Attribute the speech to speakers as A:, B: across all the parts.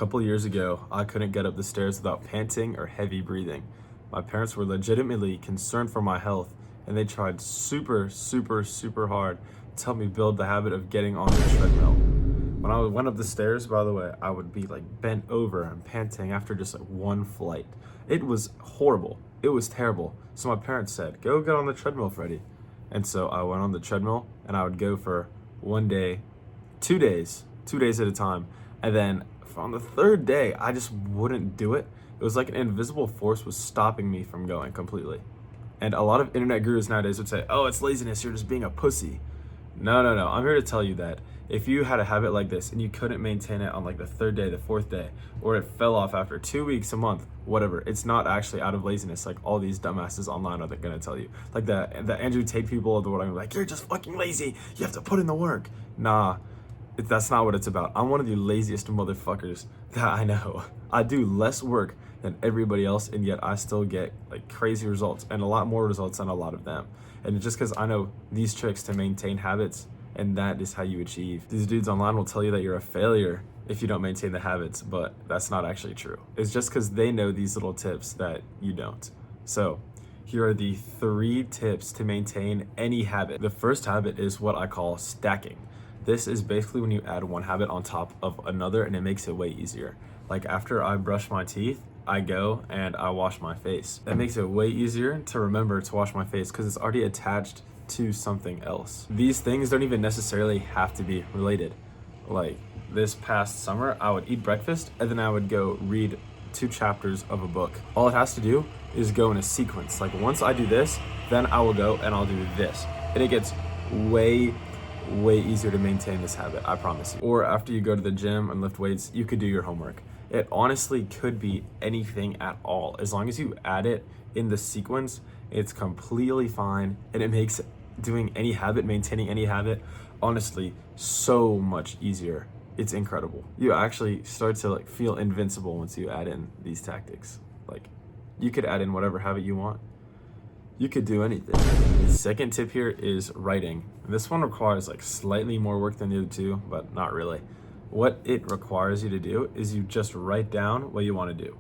A: couple years ago, I couldn't get up the stairs without panting or heavy breathing. My parents were legitimately concerned for my health, and they tried super hard to help me build the habit of getting on the treadmill. When I went up the stairs, by the way, I would be like bent over and panting after just like one flight. It was horrible. It was terrible. So my parents said, "Go get on the treadmill, Freddie." And so I went on the treadmill and I would go for 1 day, 2 days at a time. And then on the third day, I just wouldn't do it. It was like an invisible force was stopping me from going completely. And a lot of internet gurus nowadays would say, "Oh, it's laziness, you're just being a pussy." No. I'm here to tell you that if you had a habit like this and you couldn't maintain it on like the third day, the fourth day, or it fell off after 2 weeks, a month, whatever, it's not actually out of laziness like all these dumbasses online are gonna tell you. Like the Andrew Tate people of the world are like, "You're just fucking lazy. You have to put in the work." Nah, that's not what it's about. I'm one of the laziest motherfuckers that I know. I do less work than everybody else, and yet I still get like crazy results and a lot more results than a lot of them. And just because I know these tricks to maintain habits, and that is how you achieve. These dudes online will tell you that you're a failure if you don't maintain the habits, but that's not actually true. It's just because they know these little tips that you don't. So here are the 3 tips to maintain any habit. The first habit is what I call stacking. This is basically when you add one habit on top of another and it makes it way easier. Like after I brush my teeth, I go and I wash my face. That makes it way easier to remember to wash my face because it's already attached to something else. These things don't even necessarily have to be related. Like this past summer, I would eat breakfast and then I would go read 2 chapters of a book. All it has to do is go in a sequence. Like once I do this, then I will go and I'll do this. And it gets way easier to maintain this habit, I promise you. Or after you go to the gym and lift weights, you could do your homework. It honestly could be anything at all. As long as you add it in the sequence, it's completely fine, and it makes doing any habit, maintaining any habit, honestly, so much easier. It's incredible. You actually start to like feel invincible once you add in these tactics. Like you could add in whatever habit you want. You could do anything. The second tip here is writing. This one requires like slightly more work than the other two, but not really. What it requires you to do is you just write down what you want to do.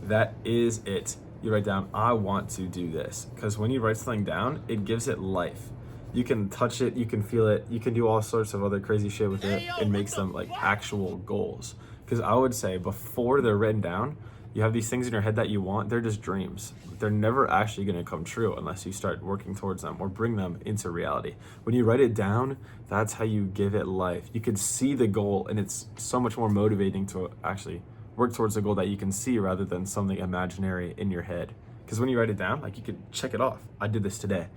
A: That is it. You write down, "I want to do this." Because when you write something down, it gives it life. You can touch it, you can feel it, you can do all sorts of other crazy shit with it. It makes them like actual goals. Because I would say before they're written down, you have these things in your head that you want, they're just dreams. They're never actually gonna come true unless you start working towards them or bring them into reality. When you write it down, that's how you give it life. You can see the goal, and it's so much more motivating to actually work towards a goal that you can see rather than something imaginary in your head. Because when you write it down, like you could check it off. I did this today.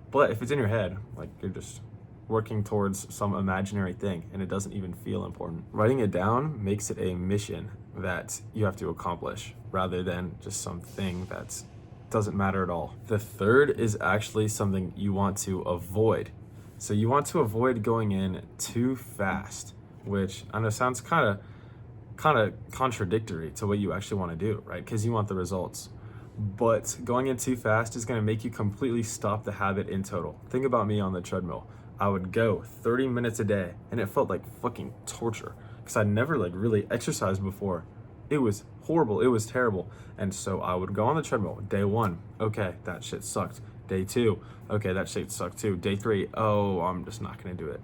A: But if it's in your head, like you're just working towards some imaginary thing and it doesn't even feel important. Writing it down makes it a mission that you have to accomplish rather than just something that doesn't matter at all. The third is actually something you want to avoid. So you want to avoid going in too fast, which I know sounds kind of contradictory to what you actually want to do, right? Because you want the results. But going in too fast is going to make you completely stop the habit in total. Think about me on the treadmill. I would go 30 minutes a day and it felt like fucking torture because I'd never like really exercised before. It was horrible. It was terrible. And so I would go on the treadmill. Day 1, okay, that shit sucked. Day 2, okay, that shit sucked too. Day 3, oh, I'm just not going to do it.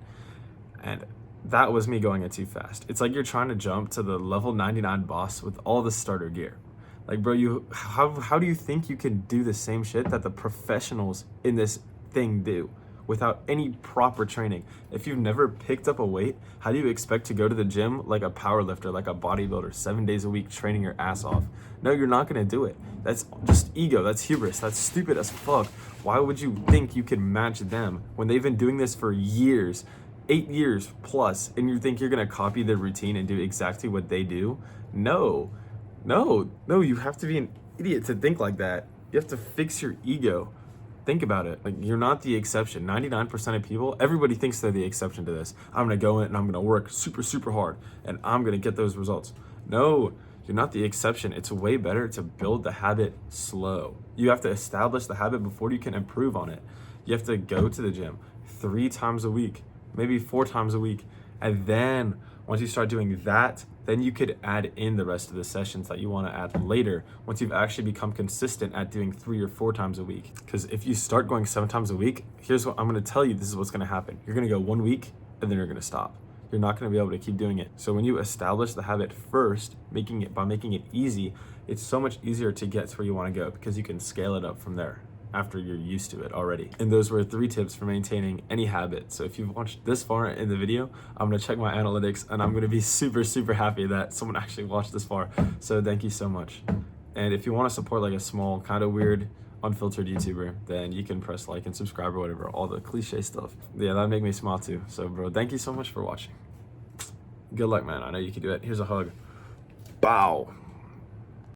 A: And that was me going in too fast. It's like you're trying to jump to the level 99 boss with all the starter gear. Like, bro, how do you think you can do the same shit that the professionals in this thing do without any proper training? If you've never picked up a weight, how do you expect to go to the gym like a power lifter, like a bodybuilder, 7 days a week training your ass off? No, you're not gonna do it. That's just ego, that's hubris, that's stupid as fuck. Why would you think you can match them when they've been doing this for years, 8 years plus, and you think you're gonna copy their routine and do exactly what they do? No, you have to be an idiot to think like that. You have to fix your ego. Think about it. Like, you're not the exception. 99% of people, everybody thinks they're the exception to this. I'm gonna go in and I'm gonna work super hard and I'm gonna get those results. No, you're not the exception. It's way better to build the habit slow. You have to establish the habit before you can improve on it. You have to go to the gym 3 times a week, maybe 4 times a week. And then once you start doing that then you could add in the rest of the sessions that you want to add later once you've actually become consistent at doing 3 or 4 times a week. Because if you start going 7 times a week, here's what I'm going to tell you, this is what's going to happen. You're going to go 1 week and then you're going to stop. You're not going to be able to keep doing it. So when you establish the habit first, by making it easy, it's so much easier to get to where you want to go because you can scale it up from there after you're used to it already. And those were 3 tips for maintaining any habit. So if you've watched this far in the video, I'm gonna check my analytics and I'm gonna be super, super happy that someone actually watched this far. So thank you so much. And if you wanna support like a small, kind of weird, unfiltered YouTuber, then you can press like and subscribe or whatever, all the cliche stuff. Yeah, that'd make me smile too. So bro, thank you so much for watching. Good luck, man. I know you can do it. Here's a hug. Bow.